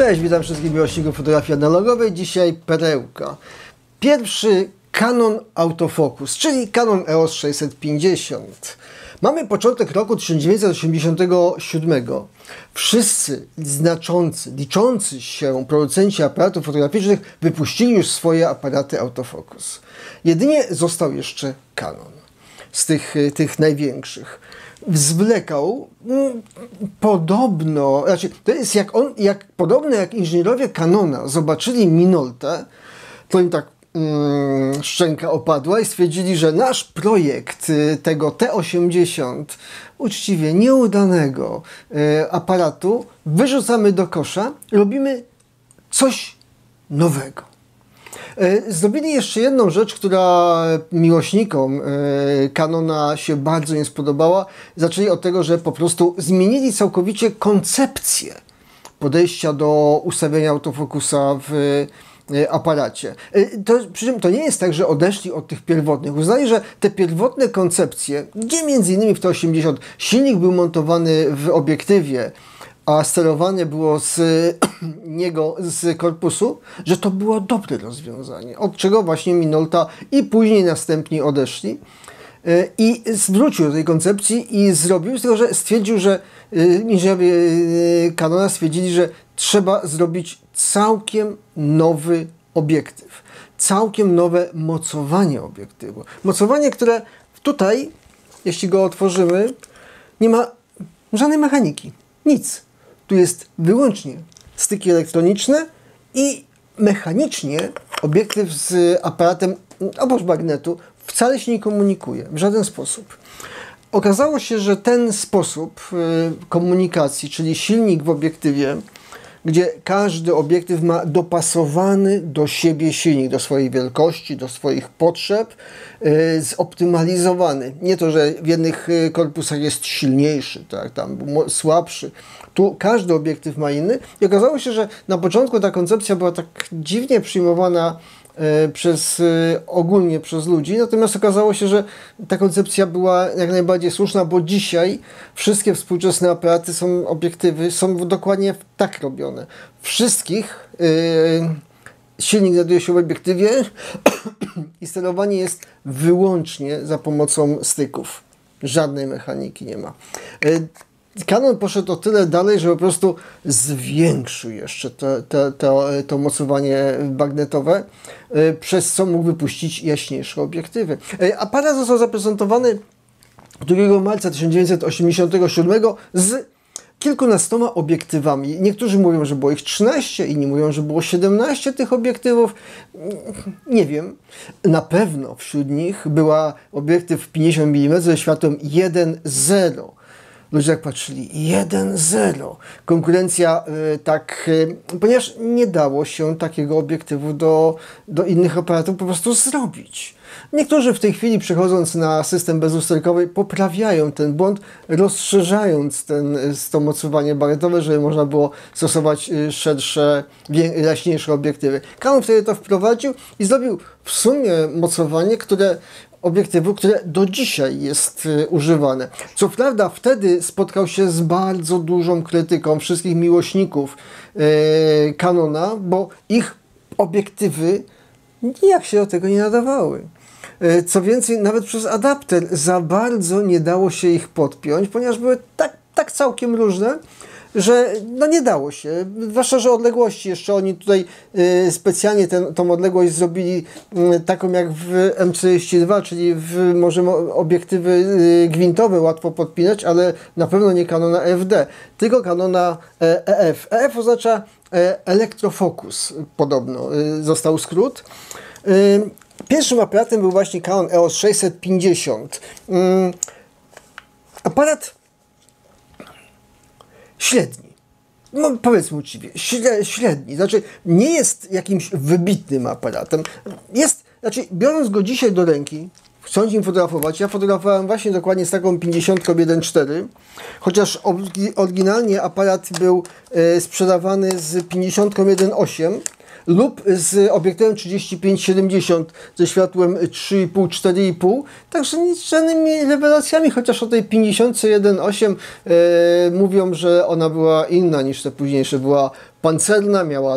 Cześć, witam wszystkich miłośników fotografii analogowej. Dzisiaj perełka. Pierwszy Canon autofokus, czyli Canon EOS 650. Mamy początek roku 1987. Wszyscy znaczący, liczący się producenci aparatów fotograficznych wypuścili już swoje aparaty autofokus. Jedynie został jeszcze Canon z tych największych. Zwlekał podobno, znaczy to jest podobno jak inżynierowie Canona zobaczyli Minoltę, to im tak szczęka opadła i stwierdzili, że nasz projekt tego T80 uczciwie nieudanego aparatu wyrzucamy do kosza, robimy coś nowego. Zrobili jeszcze jedną rzecz, która miłośnikom Canona się bardzo nie spodobała. Zaczęli od tego, że po prostu zmienili całkowicie koncepcję podejścia do ustawienia autofokusa w aparacie. Przy czym to nie jest tak, że odeszli od tych pierwotnych. Uznali, że te pierwotne koncepcje, gdzie między innymi w T80 silnik był montowany w obiektywie, a sterowane było z korpusu, że to było dobre rozwiązanie. Od czego właśnie Minolta i później następni odeszli. I zwrócił do tej koncepcji i zrobił, z tego, że stwierdził, że inżynierowie Canona stwierdzili, że trzeba zrobić całkiem nowy obiektyw. Całkiem nowe mocowanie obiektywu. Mocowanie, które tutaj, jeśli go otworzymy, nie ma żadnej mechaniki. Nic. Tu jest wyłącznie styki elektroniczne i mechanicznie obiektyw z aparatem oprócz magnetu wcale się nie komunikuje w żaden sposób. Okazało się, że ten sposób komunikacji, czyli silnik w obiektywie, gdzie każdy obiektyw ma dopasowany do siebie silnik, do swojej wielkości, do swoich potrzeb, zoptymalizowany. Nie to, że w jednych korpusach jest silniejszy, tak, tam słabszy. Tu każdy obiektyw ma inny i okazało się, że na początku ta koncepcja była tak dziwnie przyjmowana ogólnie przez ludzi, natomiast okazało się, że ta koncepcja była jak najbardziej słuszna, bo dzisiaj wszystkie współczesne aparaty obiektywy są dokładnie tak robione. Wszystkich silnik znajduje się w obiektywie i sterowanie jest wyłącznie za pomocą styków. Żadnej mechaniki nie ma. Canon poszedł o tyle dalej, że po prostu zwiększył jeszcze to mocowanie magnetowe, przez co mógł wypuścić jaśniejsze obiektywy. Aparat został zaprezentowany 2 marca 1987 z kilkunastoma obiektywami. Niektórzy mówią, że było ich 13, inni mówią, że było 17 tych obiektywów. Nie wiem. Na pewno wśród nich była obiektyw 50 mm ze światłem 1.0. Ludzie jak patrzyli, 1.0. Konkurencja ponieważ nie dało się takiego obiektywu do innych aparatów po prostu zrobić. Niektórzy w tej chwili, przechodząc na system bezusterkowy, poprawiają ten błąd, rozszerzając to mocowanie magnetowe, żeby można było stosować szersze, jaśniejsze obiektywy. Canon wtedy to wprowadził i zrobił w sumie mocowanie, obiektywu, które do dzisiaj jest używane. Co prawda wtedy spotkał się z bardzo dużą krytyką wszystkich miłośników Canona, bo ich obiektywy nijak się do tego nie nadawały. Co więcej, nawet przez adapter za bardzo nie dało się ich podpiąć, ponieważ były tak całkiem różne, że no nie dało się, zwłaszcza, że odległości jeszcze oni tutaj specjalnie tą odległość zrobili taką jak w M42, czyli możemy obiektywy gwintowe łatwo podpinać, ale na pewno nie Canona FD, tylko Canona EF. EF oznacza elektrofokus, podobno został skrót. Pierwszym aparatem był właśnie Canon EOS 650. Aparat średni. No, powiedzmy uczciwie, średni. Znaczy, nie jest jakimś wybitnym aparatem. Biorąc go dzisiaj do ręki, chcąc nim fotografować, ja fotografowałem właśnie dokładnie z taką 50-1.4, chociaż oryginalnie aparat był sprzedawany z 50-1.8, lub z obiektywem 35-70 ze światłem 3,5-4,5, także nic, żadnymi rewelacjami, chociaż o tej 50-1.8 mówią, że ona była inna niż te późniejsze, była pancerna, miała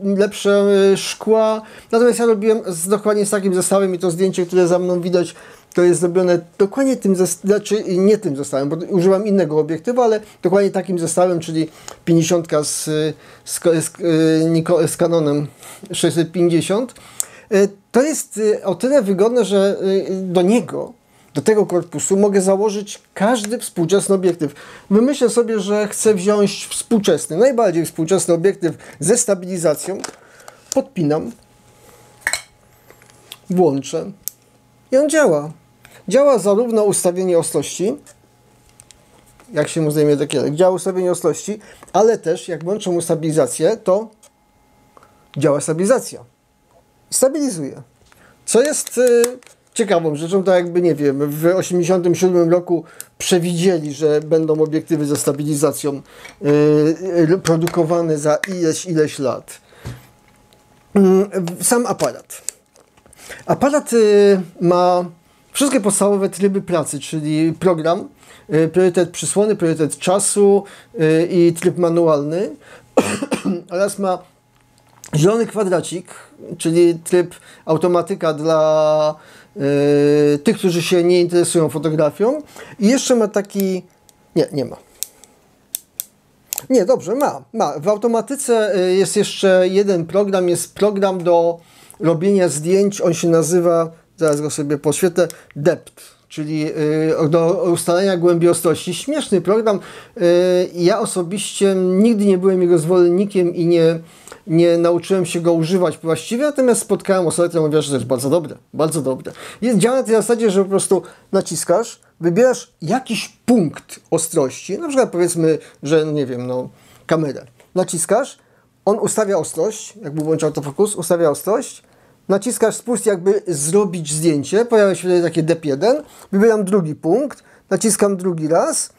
lepsze szkła. Natomiast ja robiłem dokładnie z takim zestawem i to zdjęcie, które za mną widać, to jest zrobione dokładnie tym zestawem, znaczy nie tym zestawem, bo używam innego obiektywu, ale dokładnie takim zestawem, czyli 50 z Canonem 650. To jest o tyle wygodne, że do tego korpusu mogę założyć każdy współczesny obiektyw. Wymyślę sobie, że chcę wziąć współczesny, najbardziej współczesny obiektyw ze stabilizacją. Podpinam, włączę i on działa. Działa zarówno ustawienie ostrości, jak się mu zdejmie dekierek, działa ustawienie ostrości, ale też jak włączę mu stabilizację, to działa stabilizacja. Stabilizuje. Co jest ciekawą rzeczą, tak jakby, nie wiem, w 1987 roku przewidzieli, że będą obiektywy ze stabilizacją produkowane za ileś lat. Sam aparat. Aparat ma wszystkie podstawowe tryby pracy, czyli program, priorytet przysłony, priorytet czasu i tryb manualny oraz ma zielony kwadracik, czyli tryb automatyka dla tych, którzy się nie interesują fotografią. I jeszcze ma taki... Nie ma. Nie, dobrze, ma. W automatyce jest jeszcze jeden program, jest program do robienia zdjęć, on się nazywa, zaraz go sobie poświetlę, Depth, czyli do ustalenia głębi ostrości. Śmieszny program. Ja osobiście nigdy nie byłem jego zwolennikiem i nie nauczyłem się go używać właściwie, natomiast spotkałem osobę, która mówiła, że to jest bardzo dobre, bardzo dobre. Działa na tej zasadzie, że po prostu naciskasz, wybierasz jakiś punkt ostrości, na przykład powiedzmy, że nie wiem, no kamerę. Naciskasz, on ustawia ostrość, jakby włączał autofokus, ustawia ostrość, naciskasz spust, jakby zrobić zdjęcie, pojawia się tutaj takie DEP1, wybieram drugi punkt, naciskam drugi raz,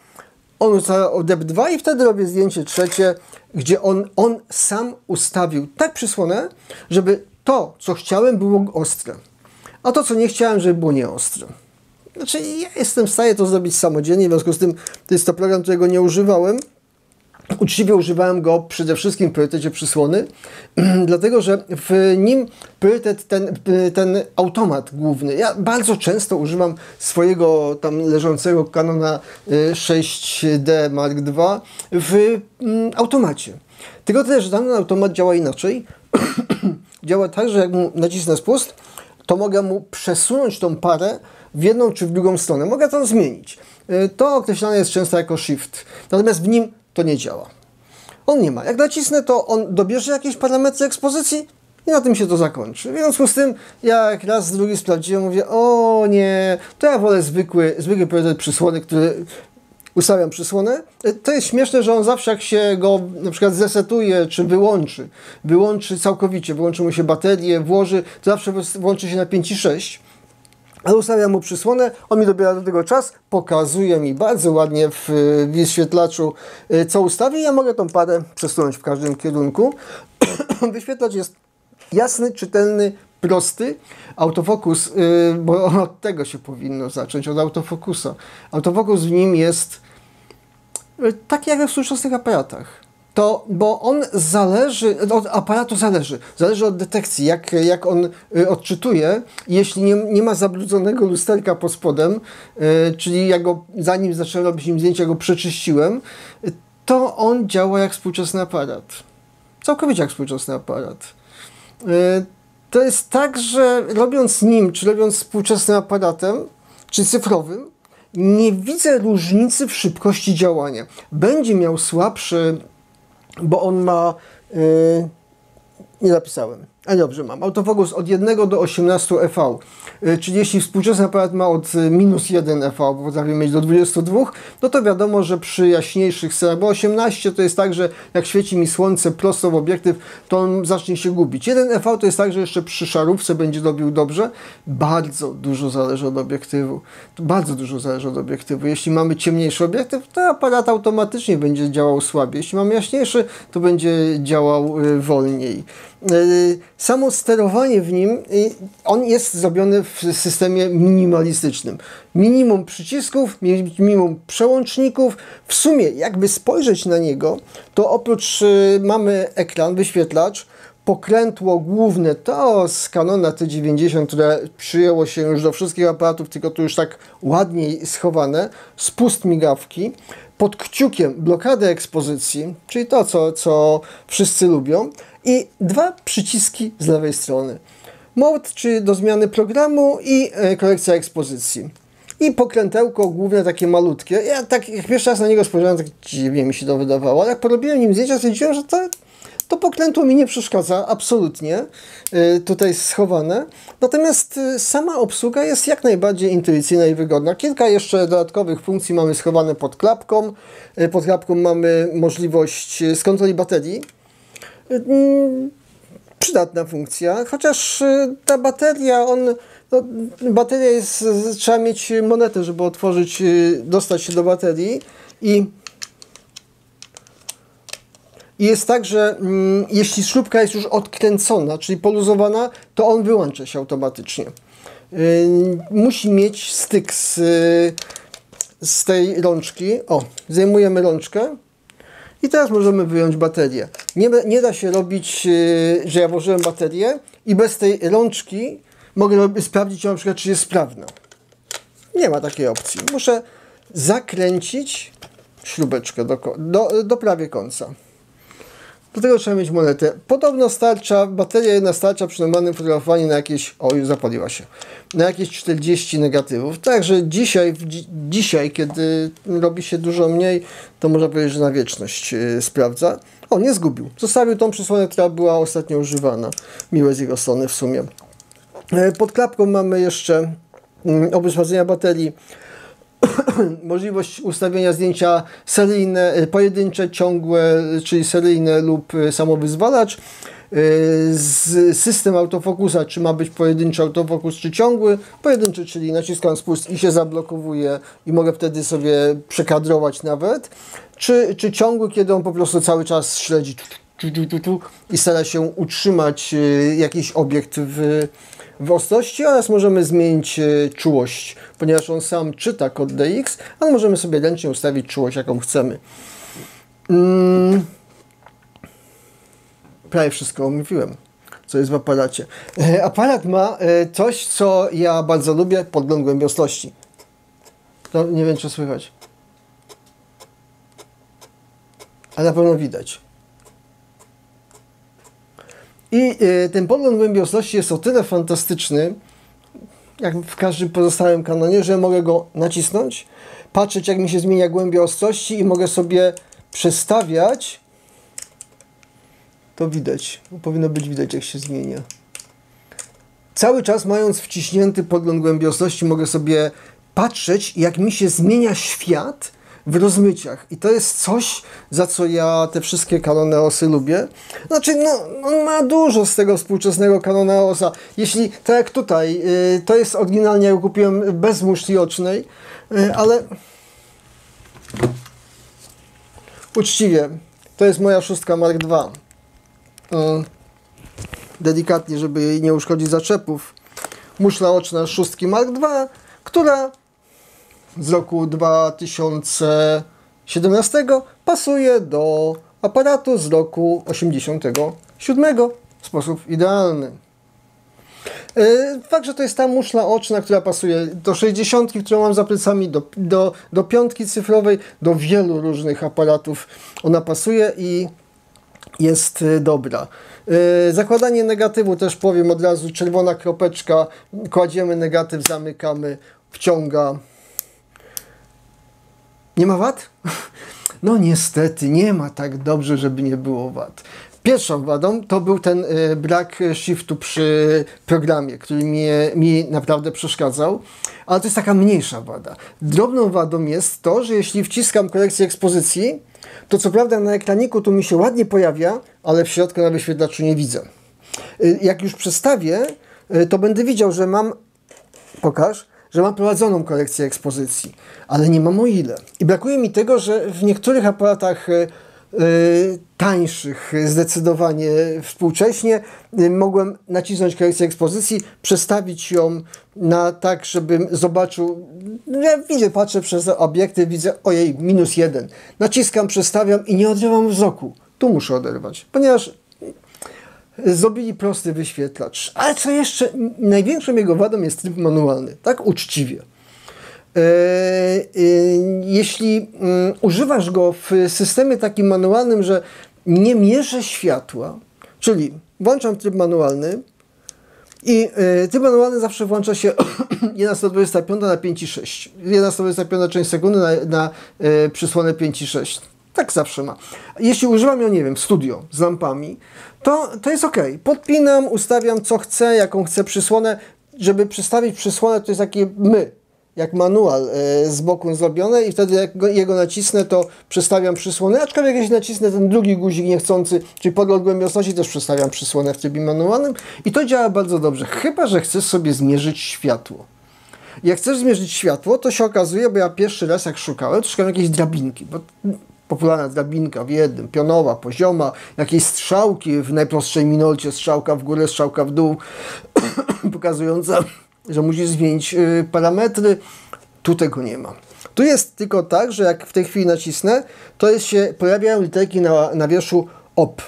on ustawia DEP2 i wtedy robię zdjęcie trzecie, gdzie on sam ustawił tak przysłonę, żeby to, co chciałem, było ostre, a to, co nie chciałem, żeby było nieostre. Znaczy, ja jestem w stanie to zrobić samodzielnie, w związku z tym to jest to program, którego nie używałem. Uczciwie używałem go przede wszystkim w priorytecie przysłony, dlatego że w nim priorytet ten automat główny. Ja bardzo często używam swojego tam leżącego Canona 6D Mark II w automacie. Tylko tyle, że ten automat działa inaczej. Działa tak, że jak mu nacisnę spust, to mogę mu przesunąć tą parę w jedną czy w drugą stronę. Mogę to zmienić. To określane jest często jako shift. Natomiast w nim to nie działa. On nie ma. Jak nacisnę, to on dobierze jakieś parametry ekspozycji i na tym się to zakończy. W związku z tym, jak raz, drugi sprawdziłem, mówię, o nie, to ja wolę zwykły priorytet przysłony, który ustawiam przysłonę. To jest śmieszne, że on zawsze jak się go na przykład zresetuje, czy wyłączy całkowicie, wyłączy mu się baterię, włoży, to zawsze włączy się na 5,6. Ale ustawiam mu przysłonę, on mi dobiera do tego czas, pokazuje mi bardzo ładnie w wyświetlaczu, co ustawi. Ja mogę tą parę przesunąć w każdym kierunku. Wyświetlacz jest jasny, czytelny, prosty. Autofokus, bo od tego się powinno zacząć, od autofokusa. Autofokus w nim jest taki jak we współczesnych aparatach. Bo on od aparatu zależy od detekcji, jak on odczytuje. Jeśli nie ma zabrudzonego lusterka pod spodem, czyli ja go, zanim zacząłem robić nim zdjęcia, go przeczyściłem, to on działa jak współczesny aparat. Całkowicie jak współczesny aparat. To jest tak, że robiąc nim, czy robiąc współczesnym aparatem, czy cyfrowym, nie widzę różnicy w szybkości działania. Będzie miał słabszy, bo on ma, nie napisałem, ale dobrze mam, autofokus od 1 do 18 EV, czyli jeśli współczesny aparat ma od -1 EV, bo potrafi mieć do 22, no to wiadomo, że przy jaśniejszych scenach, bo 18 to jest tak, że jak świeci mi słońce prosto w obiektyw, to on zacznie się gubić. 1 EV to jest tak, że jeszcze przy szarówce będzie robił dobrze. Bardzo dużo zależy od obiektywu. Bardzo dużo zależy od obiektywu. Jeśli mamy ciemniejszy obiektyw, to aparat automatycznie będzie działał słabiej. Jeśli mamy jaśniejszy, to będzie działał wolniej. samo sterowanie w nim, on jest zrobiony w systemie minimalistycznym. Minimum przycisków, minimum przełączników. W sumie, jakby spojrzeć na niego, to oprócz mamy ekran, wyświetlacz, pokrętło główne to z Canona T90, które przyjęło się już do wszystkich aparatów, tylko tu już tak ładniej schowane, spust migawki, pod kciukiem blokadę ekspozycji, czyli to, co wszyscy lubią, i dwa przyciski z lewej strony. Mode, czyli do zmiany programu, i korekcja ekspozycji. I pokrętełko główne takie malutkie. Ja tak jak pierwszy raz na niego spojrzałem, tak dziwnie mi się to wydawało, ale jak porobiłem nim zdjęcia, stwierdziłem, że to pokrętło mi nie przeszkadza, absolutnie, tutaj schowane. Natomiast sama obsługa jest jak najbardziej intuicyjna i wygodna. Kilka jeszcze dodatkowych funkcji mamy schowane pod klapką. Pod klapką mamy możliwość z kontroli baterii. Przydatna funkcja, chociaż ta bateria, bateria jest, trzeba mieć monetę, żeby otworzyć, dostać się do baterii, i jest tak, że jeśli śrubka jest już odkręcona, czyli poluzowana, to on wyłącza się automatycznie. Musi mieć styk z tej rączki. O, zdejmujemy rączkę i teraz możemy wyjąć baterię. Nie da się robić, że ja włożyłem baterię i bez tej rączki mogę sprawdzić na przykład, czy jest sprawna. Nie ma takiej opcji. Muszę zakręcić śrubeczkę do prawie końca. Do tego trzeba mieć monetę. Podobno starcza, bateria jedna starcza przy normalnym fotografowaniu na jakieś, o już zapaliła się, na jakieś 40 negatywów. Także dzisiaj, kiedy robi się dużo mniej, to można powiedzieć, że na wieczność sprawdza. O, nie zgubił. Zostawił tą przysłonę, która była ostatnio używana. Miłe z jego strony w sumie. Pod klapką mamy jeszcze oprócz sprawdzenia baterii możliwość ustawienia zdjęcia seryjne, pojedyncze, ciągłe, czyli seryjne lub samowyzwalacz. System autofokusa, czy ma być pojedynczy autofokus, czy ciągły. Pojedynczy, czyli naciskam spust i się zablokowuje i mogę wtedy sobie przekadrować nawet. Czy ciągły, kiedy on po prostu cały czas śledzi i stara się utrzymać jakiś obiekt w ostrości, oraz możemy zmienić czułość, ponieważ on sam czyta kod DX, ale możemy sobie ręcznie ustawić czułość, jaką chcemy. Prawie wszystko omówiłem, co jest w aparacie. Aparat ma coś, co ja bardzo lubię, podgląd głębiostrości. To nie wiem, czy słychać. Ale na pewno widać. I ten podgląd głębiostrości jest o tyle fantastyczny, jak w każdym pozostałym Canonie, że mogę go nacisnąć, patrzeć, jak mi się zmienia głębia ostrości, i mogę sobie przestawiać. To widać, powinno być widać, jak się zmienia. Cały czas mając wciśnięty podgląd głębiostrości, mogę sobie patrzeć, jak mi się zmienia świat w rozmyciach. I to jest coś, za co ja te wszystkie Canon EOS-y lubię. Znaczy, no, on ma dużo z tego współczesnego Canona EOS-a. Jeśli, tak jak tutaj, to jest oryginalnie, jak kupiłem bez muszli ocznej, ale uczciwie, to jest moja 6 Mark II. Delikatnie, żeby jej nie uszkodzić zaczepów. Muszla oczna 6 Mark II, która z roku 2017 pasuje do aparatu z roku 87 w sposób idealny. Fakt, że to jest ta muszla oczna, która pasuje do 60, którą mam za plecami, do 5 cyfrowej, do wielu różnych aparatów ona pasuje i jest dobra. Zakładanie negatywu też powiem od razu, czerwona kropeczka, kładziemy negatyw, zamykamy, wciąga. Nie ma wad? No niestety, nie ma tak dobrze, żeby nie było wad. Pierwszą wadą to był ten brak shiftu przy programie, który mi naprawdę przeszkadzał, ale to jest taka mniejsza wada. Drobną wadą jest to, że jeśli wciskam korekcję ekspozycji, to co prawda na ekraniku tu mi się ładnie pojawia, ale w środku na wyświetlaczu nie widzę. Jak już przestawię, to będę widział, że mam... Pokaż. Że mam prowadzoną korekcję ekspozycji, ale nie mam o ile. I brakuje mi tego, że w niektórych aparatach tańszych zdecydowanie współcześnie. Mogłem nacisnąć korekcję ekspozycji, przestawić ją na tak, żebym zobaczył, ja widzę, patrzę przez obiektyw, widzę, ojej, -1. Naciskam, przestawiam i nie odrywam wzroku. Tu muszę oderwać, ponieważ zrobili prosty wyświetlacz. Ale co jeszcze, największą jego wadą jest tryb manualny, tak uczciwie. Jeśli używasz go w systemie takim manualnym, że nie mierzę światła, czyli włączam tryb manualny i tryb manualny zawsze włącza się 1/125 na 5,6. 1/125 część sekundy na przysłonę 5,6. Tak zawsze ma. Jeśli używam ją, nie wiem, w studio z lampami, to jest ok. Podpinam, ustawiam co chcę, jaką chcę przysłonę. Żeby przestawić przysłonę, to jest takie jak manual z boku zrobione i wtedy jak jego nacisnę, to przestawiam przysłonę, aczkolwiek jeśli nacisnę ten drugi guzik niechcący, czyli podgląd głębiosności, też przestawiam przysłonę w trybie manualnym i to działa bardzo dobrze, chyba że chcesz sobie zmierzyć światło. Jak chcesz zmierzyć światło, to się okazuje, bo ja pierwszy raz jak szukałem, to szukałem jakiejś drabinki, bo popularna drabinka w jednym, pionowa, pozioma, jakieś strzałki w najprostszej minolcie, strzałka w górę, strzałka w dół, pokazująca, że musisz zmienić parametry. Tu tego nie ma. Tu jest tylko tak, że jak w tej chwili nacisnę, to się pojawiają literki na wierzchu OP.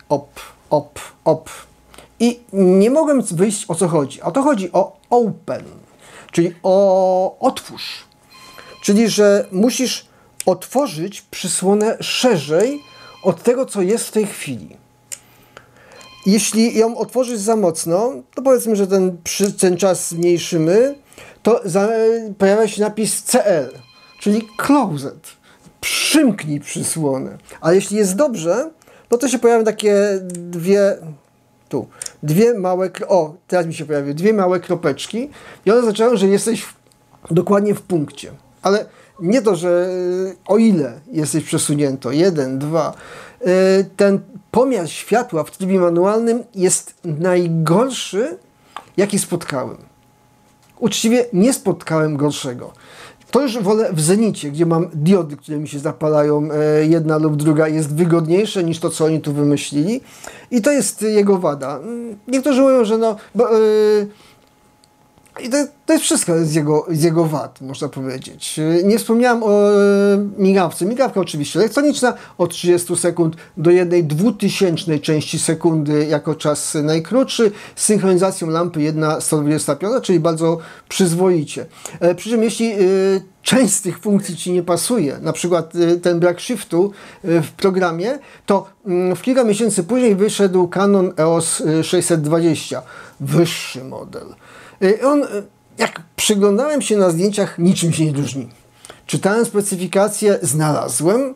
OP, OP, OP. I nie mogłem wyjść, o co chodzi. A to chodzi o open, czyli o otwórz. Czyli, że musisz otworzyć przysłonę szerzej od tego, co jest w tej chwili. Jeśli ją otworzysz za mocno, to powiedzmy, że ten czas zmniejszymy, to pojawia się napis CL, czyli Closed. Przymknij przysłonę. A jeśli jest dobrze, no to się pojawią takie dwie małe, teraz mi się pojawiły dwie małe kropeczki i one oznaczają, że jesteś dokładnie w punkcie. Ale nie to, że o ile jesteś przesunięto, 1, 2. Ten pomiar światła w trybie manualnym jest najgorszy, jaki spotkałem. Uczciwie nie spotkałem gorszego. To już wolę w zenicie, gdzie mam diody, które mi się zapalają, jedna lub druga, jest wygodniejsze niż to, co oni tu wymyślili. I to jest jego wada. Niektórzy mówią, że i to jest wszystko z jego wad, można powiedzieć. Nie wspomniałem o migawce. Migawka oczywiście elektroniczna, od 30 sekund do 1/2000 części sekundy jako czas najkrótszy, z synchronizacją lampy 1/125, czyli bardzo przyzwoicie. Przy czym jeśli część z tych funkcji Ci nie pasuje, na przykład ten brak shiftu w programie, to w kilka miesięcy później wyszedł Canon EOS 620, wyższy model. On, jak przyglądałem się na zdjęciach, niczym się nie różni. Czytałem specyfikację, znalazłem,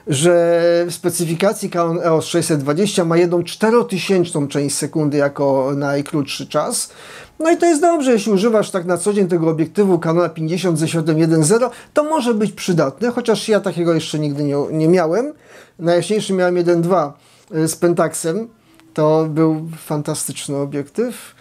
że w specyfikacji Canon EOS 620 ma 1/4000 część sekundy jako najkrótszy czas. No i to jest dobrze, jeśli używasz tak na co dzień tego obiektywu Canona 50 ze środkiem 1.0, to może być przydatne, chociaż ja takiego jeszcze nigdy nie miałem. Najjaśniejszy miałem 1.2 z Pentaxem. To był fantastyczny obiektyw.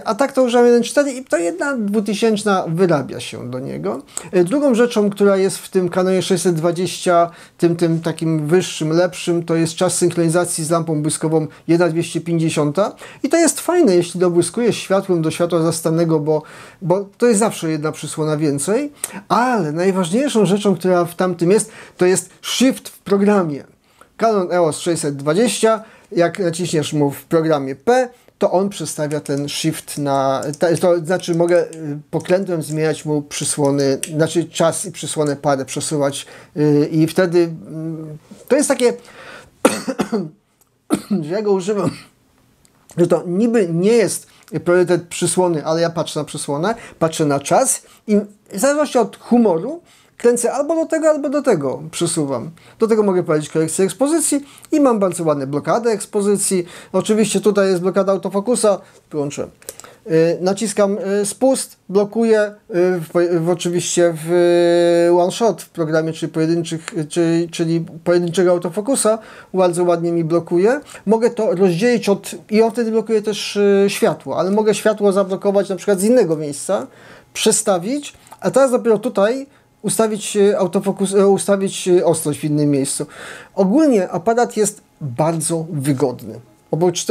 A tak to używam 1.4 i to 1/2000 wyrabia się do niego. Drugą rzeczą, która jest w tym Canonie 620, tym takim wyższym, lepszym, to jest czas synchronizacji z lampą błyskową 1/250. I to jest fajne, jeśli dobłyskujesz światłem do światła zastanego, bo to jest zawsze jedna przysłona więcej. Ale najważniejszą rzeczą, która w tamtym jest, to jest shift w programie. Canon EOS 620, jak naciśniesz mu w programie P, to on przestawia ten shift to znaczy mogę pokrętłem zmieniać mu przysłony, znaczy czas i przysłonę parę przesuwać i wtedy to jest takie, że ja go używam, że to niby nie jest priorytet przysłony, ale ja patrzę na przysłonę, patrzę na czas i w zależności od humoru kręcę albo do tego przesuwam. Do tego mogę prowadzić korekcję ekspozycji i mam bardzo ładne blokady ekspozycji. Oczywiście tutaj jest blokada autofokusa. Wyłączę. Naciskam spust, blokuję oczywiście w one shot w programie, czyli pojedynczego autofokusa. Bardzo ładnie mi blokuje. Mogę to rozdzielić i on wtedy blokuje też światło, ale mogę światło zablokować na przykład z innego miejsca, przestawić, a teraz dopiero tutaj ustawić autofokus, ustawić ostrość w innym miejscu. Ogólnie aparat jest bardzo wygodny.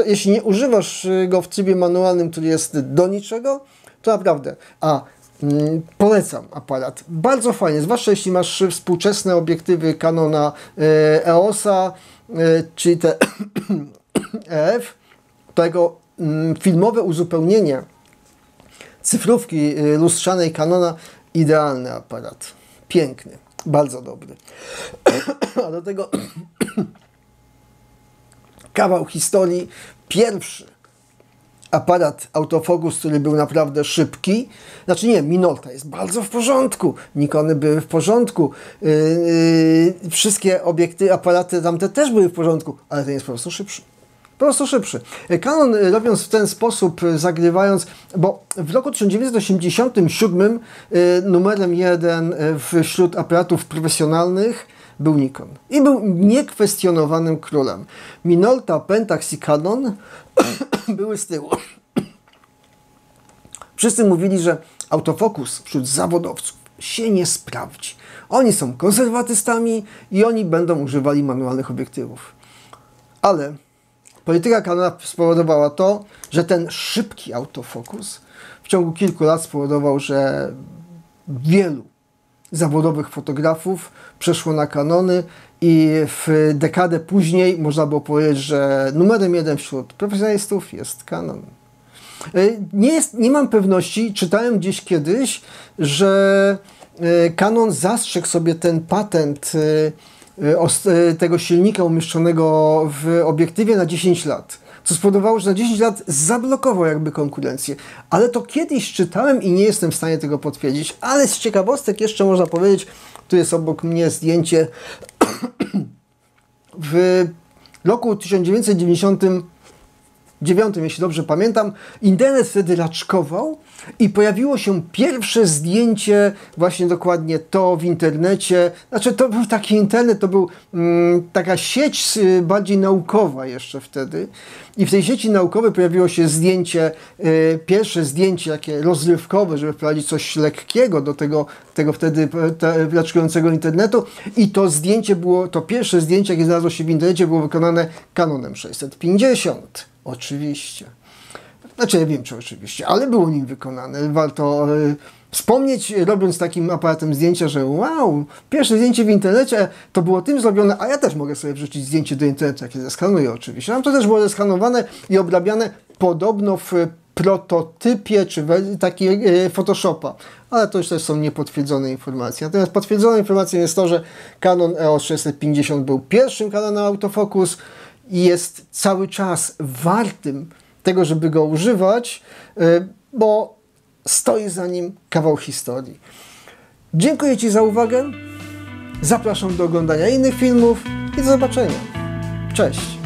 Jeśli nie używasz go w trybie manualnym, który jest do niczego, to naprawdę. Polecam aparat. Bardzo fajnie, zwłaszcza jeśli masz współczesne obiektywy Canona EOS-a, czyli te EF, to jego filmowe uzupełnienie cyfrówki lustrzanej Canona, idealny aparat. Piękny, bardzo dobry. A do tego kawał historii. Pierwszy aparat autofokus, który był naprawdę szybki. Znaczy nie, Minolta jest bardzo w porządku. Nikony były w porządku. Wszystkie aparaty tamte też były w porządku, ale ten jest po prostu szybszy. Po prostu szybszy. Canon, robiąc w ten sposób, zagrywając, bo w roku 1987 numerem 1 wśród aparatów profesjonalnych był Nikon. I był niekwestionowanym królem. Minolta, Pentax i Canon były z tyłu. Wszyscy mówili, że autofokus wśród zawodowców się nie sprawdzi. Oni są konserwatystami i oni będą używali manualnych obiektywów. Ale polityka Canona spowodowała to, że ten szybki autofokus w ciągu kilku lat spowodował, że wielu zawodowych fotografów przeszło na Canony i w dekadę później można było powiedzieć, że numerem 1 wśród profesjonalistów jest Canon. Nie mam pewności, czytałem gdzieś kiedyś, że Canon zastrzegł sobie ten patent tego silnika umieszczonego w obiektywie na 10 lat. Co spowodowało, że na 10 lat zablokował jakby konkurencję. Ale to kiedyś czytałem i nie jestem w stanie tego potwierdzić. Ale z ciekawostek jeszcze można powiedzieć, tu jest obok mnie zdjęcie w roku 1999, jeśli dobrze pamiętam, internet wtedy raczkował i pojawiło się pierwsze zdjęcie, właśnie dokładnie to w internecie. Znaczy to był taki internet, to był taka sieć bardziej naukowa jeszcze wtedy. I w tej sieci naukowej pojawiło się zdjęcie, pierwsze zdjęcie takie rozrywkowe, żeby wprowadzić coś lekkiego do tego wtedy raczkującego internetu. I to zdjęcie było, to pierwsze zdjęcie, jakie znalazło się w internecie, było wykonane Canonem 650. Oczywiście. Znaczy, ja wiem, czy oczywiście, ale było nim wykonane. Warto wspomnieć, robiąc takim aparatem zdjęcia, że wow, pierwsze zdjęcie w internecie to było tym zrobione, a ja też mogę sobie wrzucić zdjęcie do internetu, jakie zeskanuję oczywiście. Tam to też było zeskanowane i obrabiane podobno w prototypie, czy takiego Photoshopa. Ale to już też są niepotwierdzone informacje. Natomiast potwierdzoną informacją jest to, że Canon EOS 650 był pierwszym Canonem autofokus i jest cały czas wartym tego, żeby go używać, bo stoi za nim kawał historii. Dziękuję Ci za uwagę. Zapraszam do oglądania innych filmów i do zobaczenia. Cześć!